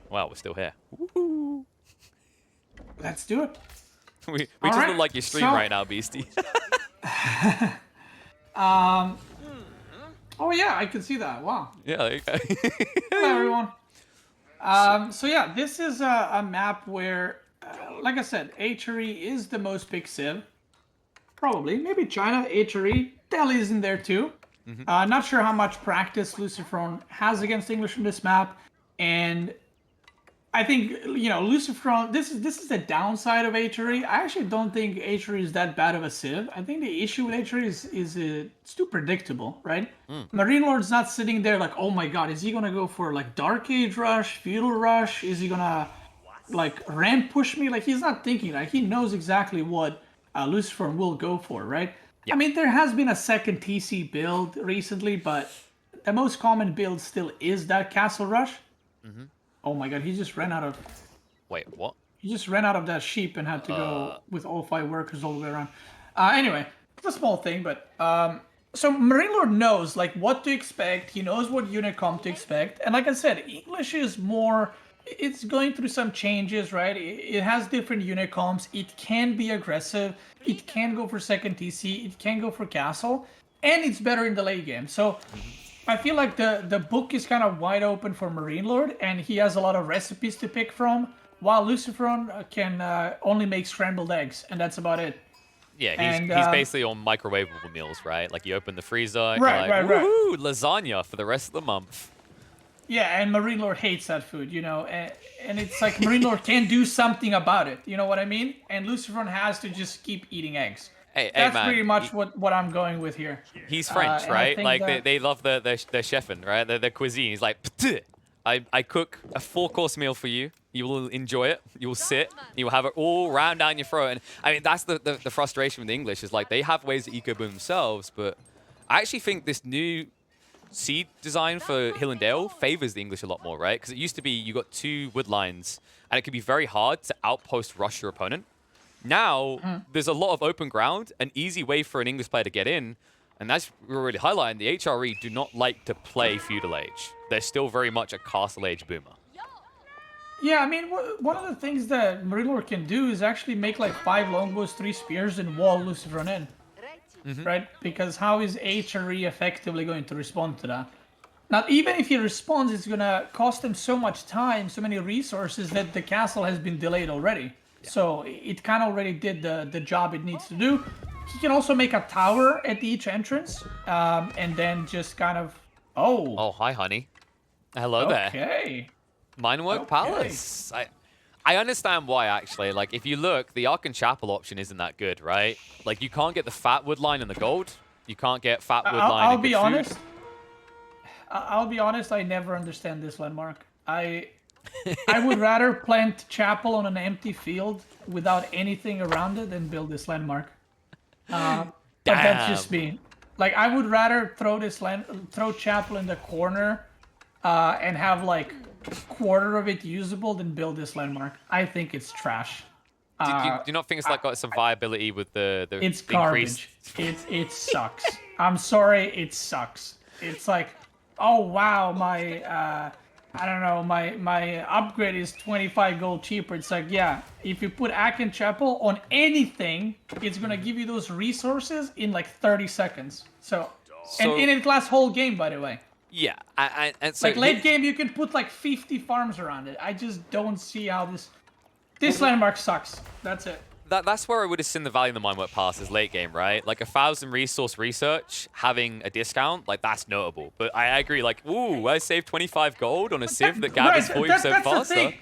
Wow, we're still here. Woohoo. Let's do it. we just look like your stream right now, Beastie. Oh yeah, I can see that. Wow. Yeah, there you go. Hello everyone. So yeah, this is a map where, like I said, HRE is the most big civ. Probably, maybe China, HRE, Delhi's in there too. Not sure how much practice LucifroN has against English in this map, and I think LucifroN. This is the downside of HRE. I actually don't think HRE is that bad of a civ. I think the issue with HRE is it's too predictable, right? MarineLorD's not sitting there like, oh my god, is he gonna go for like Dark Age rush, feudal rush? Is he gonna like ramp push me? Like he's not thinking that. He knows exactly what LucifroN will go for, right? Yeah. I mean, there has been a second TC build recently, but the most common build still is that castle rush. Oh my god, he just ran out of... Wait, what? He just ran out of that sheep and had to go with all 5 workers all the way around. Anyway, it's a small thing, but... So MarineLorD knows like what to expect. He knows what unit comp to expect. And like I said, English is more... It's going through some changes, right? It has different unit comps. It can be aggressive. It can go for second TC. It can go for castle. And it's better in the late game. So... I feel like the book is kind of wide open for MarineLorD, and he has a lot of recipes to pick from, while LucifroN can only make scrambled eggs, and that's about it. Yeah, he's basically on microwavable meals, right? Like you open the freezer, and right, you're like, right. woohoo, lasagna for the rest of the month. Yeah, and MarineLorD hates that food, and it's like MarineLorD can do something about it, you know what I mean? And LucifroN has to just keep eating eggs. That's man, pretty much what I'm going with here. He's French, right? Like they love their chefing, right? Their cuisine. He's like, I cook a 4-course meal for you. You will enjoy it. You will sit. You will have it all round down your throat. And I mean, that's the frustration with the English is like they have ways to eco-boom themselves, but I actually think this new seed design for Hill and Dale favors the English a lot more, right? Because it used to be you got 2 wood lines, and it could be very hard to outpost rush your opponent. Now, there's a lot of open ground, an easy way for an English player to get in, and that's we're really highlighting. The HRE do not like to play feudal age. They're still very much a castle age boomer. Yeah, I mean, one of the things that MarineLorD can do is actually make like 5 longbows, 3 spears, and wall LucifroN in. Right? Because how is HRE effectively going to respond to that? Now, even if he responds, it's going to cost him so much time, so many resources that the castle has been delayed already. So it kind of already did the job it needs to do. He can also make a tower at each entrance, and then just kind of... Oh, hi, honey. Hello there. Okay. Minework Palace. I understand why, actually. Like, if you look, the Ark and Chapel option isn't that good, right? Like, you can't get the fat wood line and the gold. You can't get fat wood line and I'll be honest, I never understand this landmark. I would rather plant chapel on an empty field without anything around it than build this landmark. But that's just me. Like I would rather throw chapel in the corner and have like a quarter of it usable than build this landmark. I think it's trash. Do you not think it's like got some viability with the it's garbage. It sucks. I'm sorry, it sucks. It's like, oh wow, my I don't know, my upgrade is 25 gold cheaper. It's like, yeah, if you put Aken Chapel on anything, it's gonna give you those resources in like 30 seconds. So and it lasts whole game, by the way. Yeah, and so like late game, you can put like 50 farms around it. I just don't see how this landmark sucks. That's it. That's where I would have seen the value in the Minework Pass is late game, right? Like 1,000 resource research having a discount, like that's notable. But I agree, like, ooh, I saved 25 gold on a civ that gathers 40% faster.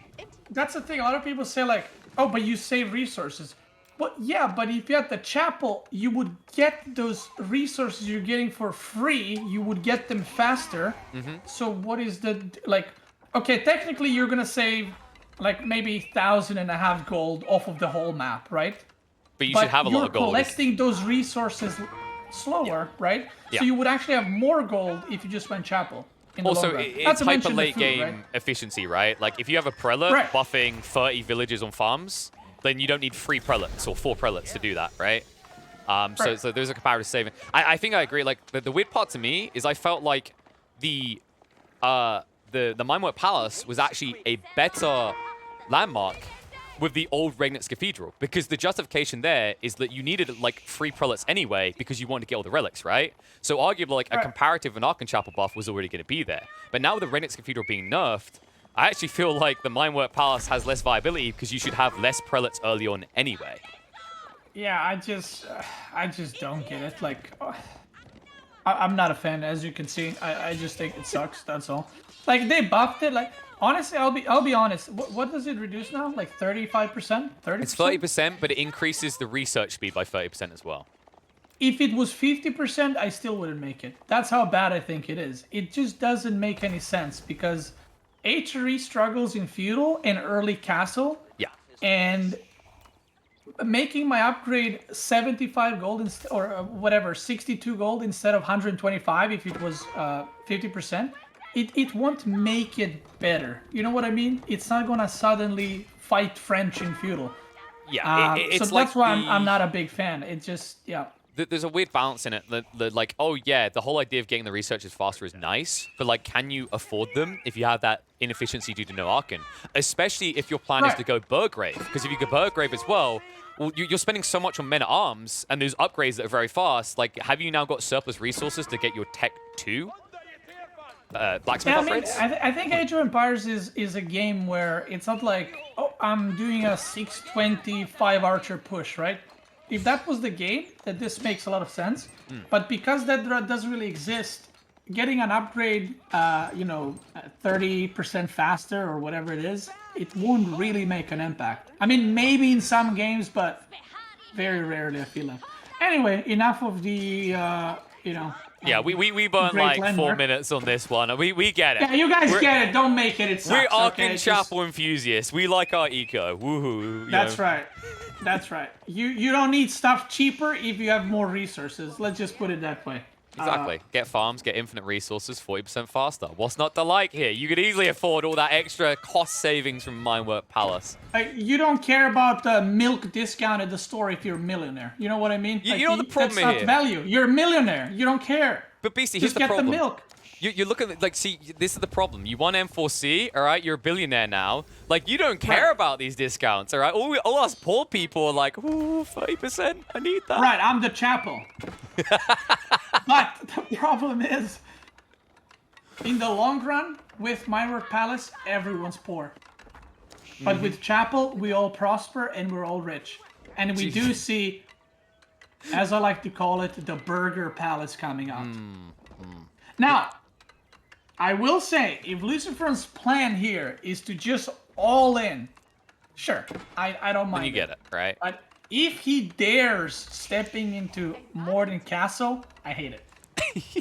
That's the thing. A lot of people say like, oh, but you save resources. But yeah, but if you had the chapel, you would get those resources you're getting for free. You would get them faster. So what is the, like, okay, technically you're going to save like maybe 1,500 gold off of the whole map, right? But you should have a lot of gold. You're collecting those resources slower, right? Yeah. So you would actually have more gold if you just went chapel. Also, it's hyper late game efficiency, right? Like if you have a prelate buffing 30 villages on farms, then you don't need 3 prelates or 4 prelates to do that, right? So there's a comparative saving. I think I agree. Like the weird part to me is I felt like the the Minework Palace was actually a better landmark with the old Regnitz Cathedral, because the justification there is that you needed like 3 prelates anyway because you wanted to get all the relics, right? So arguably like a comparative and Archon Chapel buff was already going to be there. But now with the Regnitz Cathedral being nerfed, I actually feel like the Minework Palace has less viability because you should have less prelates early on anyway. Yeah, I just don't get it. Like, I'm not a fan, as you can see. I just think it sucks. That's all. Like, they buffed it. Like, honestly, I'll be honest. What does it reduce now? Like 35%? 30%? It's 30%, but it increases the research speed by 30% as well. If it was 50%, I still wouldn't make it. That's how bad I think it is. It just doesn't make any sense because HRE struggles in feudal and early castle. Yeah. And making my upgrade 75 gold or whatever, 62 gold instead of 125 if it was 50%, it won't make it better. You know what I mean? It's not gonna suddenly fight French in feudal. Yeah, it's so like that's why I'm not a big fan. It just, yeah. There's a weird balance in it that like, oh yeah, the whole idea of getting the researchers faster is nice, but like, can you afford them if you have that inefficiency due to no Archon? Especially if your plan is to go Burgrave, because if you go Burgrave as well, you're spending so much on men-at-arms and those upgrades that are very fast. Like, have you now got surplus resources to get your Tech 2 blacksmith upgrades? I think Age of Empires is a game where it's not like, oh, I'm doing a 625 archer push, right? If that was the game, then this makes a lot of sense. But because that doesn't really exist, getting an upgrade, 30% faster or whatever it is, it won't really make an impact. I mean, maybe in some games, but very rarely, I feel like. Anyway, enough of the, Yeah, we burned like 4 minutes on this one. We get it. Yeah, you guys get it. Don't make it. It sucks. We're Archon Chapel enthusiasts. We like our eco. Woohoo. That's right. That's right. You don't need stuff cheaper if you have more resources. Let's just put it that way. Exactly. Get farms, get infinite resources, 40% faster. What's not to like here? You could easily afford all that extra cost savings from Minework Palace. You don't care about the milk discount at the store if you're a millionaire. You know what I mean? You know the problem that's not value. You're a millionaire. You don't care. But Beastie, here's the problem. Just get the milk. You look at like, see, this is the problem. You won M4C, all right? You're a billionaire now. Like, you don't care about these discounts, all right? All us poor people are like, ooh, 30%. I need that. Right, I'm the chapel. But the problem is, in the long run, with Minework Palace, everyone's poor. But with Chapel, we all prosper and we're all rich. And we do see, as I like to call it, the Burger Palace coming out. Now, I will say, if LucifroN's plan here is to just all in, sure, I don't mind. Then you get it, right? But if he dares stepping into Morden Castle, I hate it.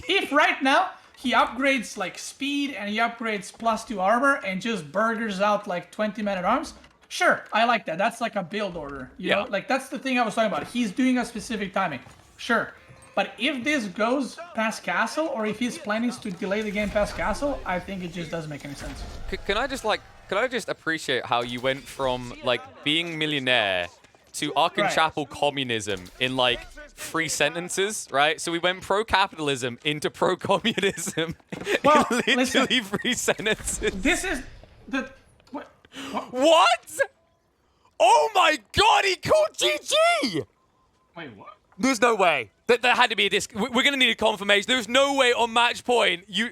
If right now he upgrades like speed and he upgrades +2 armor and just burgers out like 20 men-at-arms, sure, I like that. That's like a build order. You know, like that's the thing I was talking about. He's doing a specific timing. Sure. But if this goes past Castle, or if his plan is to delay the game past Castle, I think it just doesn't make any sense. Can I just appreciate how you went from like being millionaire to Archon Chapel communism in like 3 sentences, right? So we went pro-capitalism into pro-communism Well, in literally listen, 3 sentences. This is the... What? Oh my god, he called GG! Wait, what? There's no way. There had to be a disc. We're going to need a confirmation. There's no way on match point you...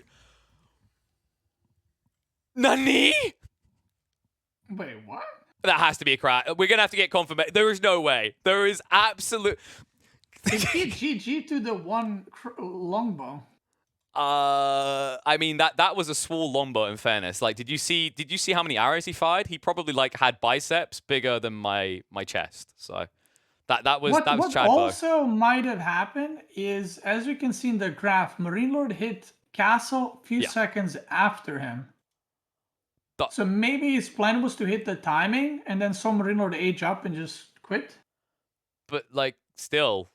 Nani? Wait, what? That has to be a crack. We're going to have to get confirmation. There is no way. There is absolute... Did he GG to the one longbow? I mean that was a small longbow. In fairness, like, did you see how many arrows he fired? He probably like had biceps bigger than my chest. So that was Chad. What also might have happened is, as you can see in the graph, MarineLorD hit Castle a few seconds after him. So maybe his plan was to hit the timing and then saw MarineLorD age up and just quit. But like, still.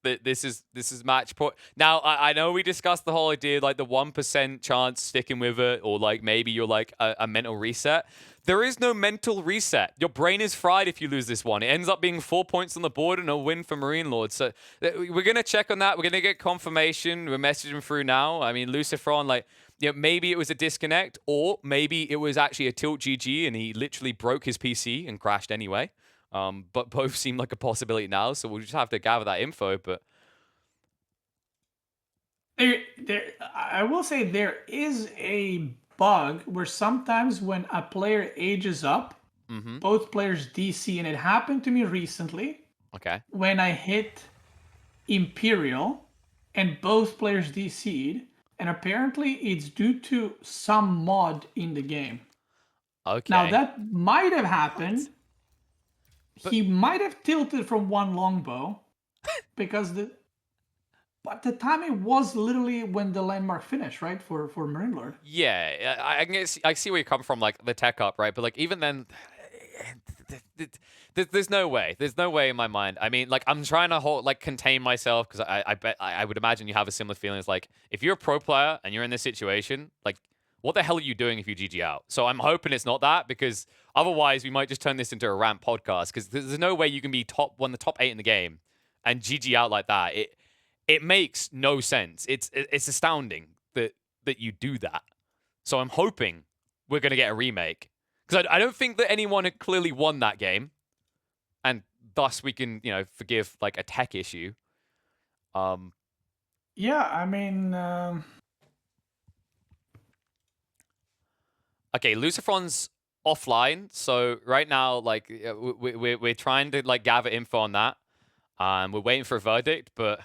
This is match point. Now, I know we discussed the whole idea, like the 1% chance sticking with it, or like maybe you're like a mental reset. There is no mental reset. Your brain is fried if you lose this one. It ends up being 4 points on the board and a win for MarineLorD. So we're going to check on that. We're going to get confirmation. We're messaging through now. I mean, LucifroN, like, maybe it was a disconnect, or maybe it was actually a tilt GG and he literally broke his PC and crashed anyway. But both seem like a possibility now, so we'll just have to gather that info. But I will say there is a bug where sometimes when a player ages up, both players DC, and it happened to me recently okay, when I hit Imperial and both players DC'd, and apparently it's due to some mod in the game. okay. Now that might have happened. He might have tilted from one longbow because but the timing was literally when the landmark finished, right? For MarineLorD. Yeah, I see where you come from, like the tech up, right? But like even then, there's no way. There's no way in my mind. I mean, like I'm trying to contain myself because I bet I would imagine you have a similar feeling. It's like if you're a pro player and you're in this situation, like what the hell are you doing if you GG out? So I'm hoping it's not that, because otherwise we might just turn this into a rant podcast, because there's no way you can be one of the top 8 in the game and GG out like that. It makes no sense. It's astounding that you do that. So I'm hoping we're going to get a remake, because I don't think that anyone had clearly won that game, and thus we can, forgive like a tech issue. Yeah, I mean, okay, LucifroN's offline, so right now, like we're trying to like gather info on that. We're waiting for a verdict, but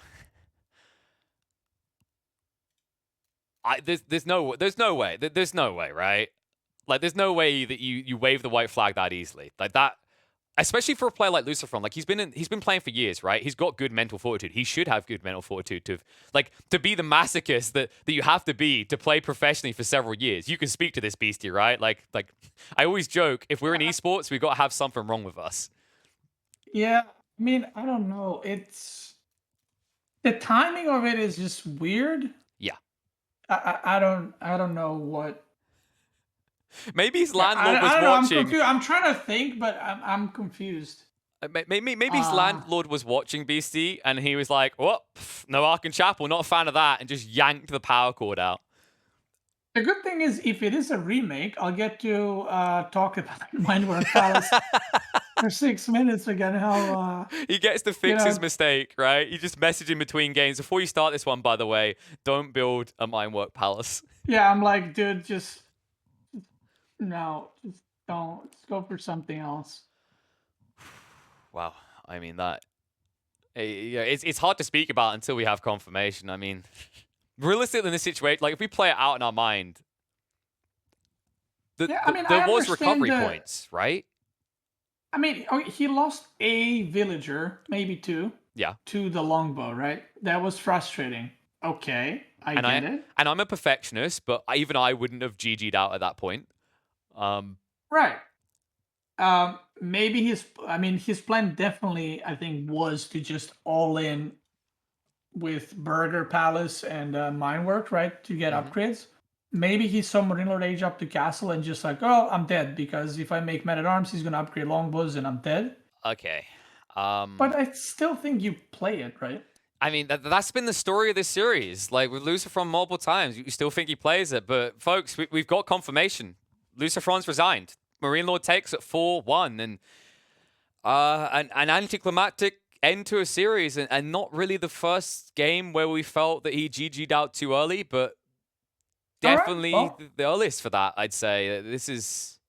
there's no way, right? Like there's no way that you wave the white flag that easily, like that. Especially for a player like LucifroN, like he's been playing for years, right? He's got good mental fortitude. He should have good mental fortitude to be the masochist that you have to be to play professionally for several years. You can speak to this, Beastie, right? Like I always joke, if we're in esports, we've got to have something wrong with us. Yeah, I mean, I don't know. It's the timing of it is just weird. Yeah. I don't know what. Maybe his landlord was I don't know. watching. I'm trying to think, but I'm confused. Maybe his landlord was watching Beastie, and he was like, "Oh, no Ark and Chapel, not a fan of that," and just yanked the power cord out. The good thing is, if it is a remake, I'll get to talk about Mindwork Palace for 6 minutes again. How he gets to fix his mistake, right? You just message in between games. Before you start this one, by the way, don't build a Mindwork Palace. Yeah, I'm like, dude, just don't. Just go for something else. Wow, I mean that. Yeah, it's hard to speak about until we have confirmation. I mean, realistically in this situation, like if we play it out in our mind, there was recovery points, right? I mean, he lost a villager, maybe two. Yeah. To the longbow, right? That was frustrating. Okay, I get it. And I'm a perfectionist, but even I wouldn't have GG'd out at that point. Right. Maybe his plan definitely, I think, was to just all in with Burger Palace and Minework, right? To get upgrades. Maybe he saw MarineLorD age up to castle and just like, oh, I'm dead, because if I make men-at-arms, he's gonna upgrade longbows and I'm dead. Okay. But I still think you play it, right? I mean, that's been the story of this series. Like with LucifroN multiple times, you still think he plays it. But folks, we've got confirmation. LucifroN's resigned. MarineLorD takes at 4-1, and an anticlimactic end to a series, and not really the first game where we felt that he GG'd out too early, but definitely the earliest for that, I'd say. This is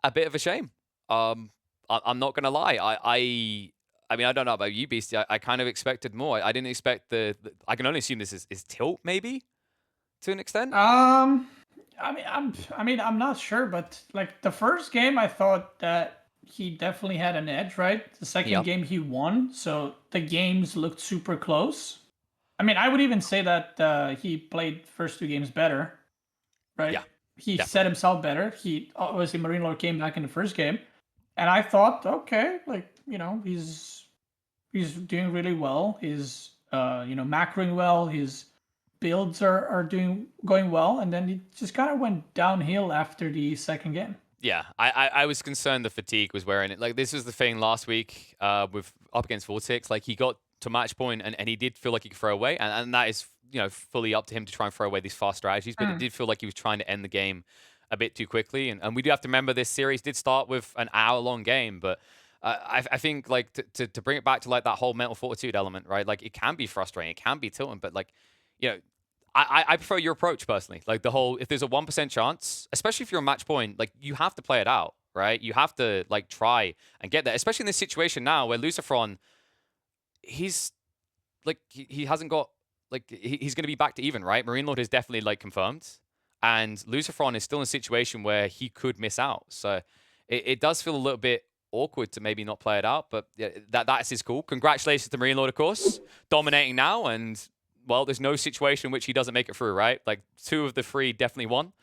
a bit of a shame. I'm not going to lie. I mean, I don't know about you, Beastie. I kind of expected more. I didn't expect I can only assume this is tilt, maybe, to an extent. I'm not sure, but like the first game, I thought that he definitely had an edge, right? The second game he won, so the games looked super close. I mean, I would even say that he played first 2 games better, right? Yeah, he set himself better. He obviously MarineLorD came back in the first game, and I thought, okay, like he's doing really well. He's macroing well. His builds are going well, and then it just kind of went downhill after the second game. Yeah, I was concerned the fatigue was wearing it. Like this was the thing last week with up against Vortex. Like he got to match point and he did feel like he could throw away, and that is fully up to him to try and throw away these fast strategies, but it did feel like he was trying to end the game a bit too quickly. And we do have to remember this series did start with an hour-long game, but I think like to bring it back to like that whole mental fortitude element, right? Like it can be frustrating, it can be tilting, but like, I prefer your approach personally. Like the whole, if there's a 1% chance, especially if you're on match point, like you have to play it out, right? You have to like try and get there, especially in this situation now where LucifroN, he's like, he hasn't got, like, he's going to be back to even, right? MarineLorD is definitely like confirmed. And LucifroN is still in a situation where he could miss out. So it does feel a little bit awkward to maybe not play it out, but yeah, that's his call. Congratulations to MarineLorD, of course, dominating now, and well, there's no situation in which he doesn't make it through, right? Like 2 of the 3 definitely won.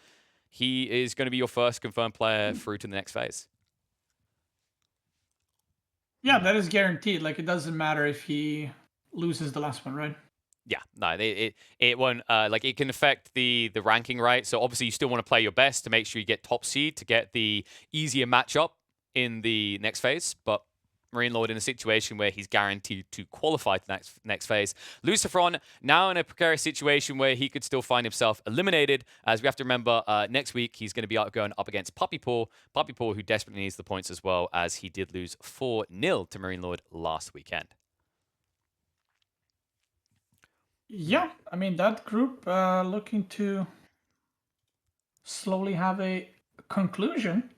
He is going to be your first confirmed player through to the next phase. Yeah, that is guaranteed. Like it doesn't matter if he loses the last one, right? Yeah, no, it won't. Like it can affect the ranking, right? So obviously you still want to play your best to make sure you get top seed to get the easier matchup in the next phase, but MarineLorD in a situation where he's guaranteed to qualify to the next phase. LucifroN now in a precarious situation where he could still find himself eliminated, as we have to remember next week he's going to be going up against Puppypaw, who desperately needs the points as well, as he did lose 4-0 to MarineLorD last weekend. Yeah, I mean that group looking to slowly have a conclusion.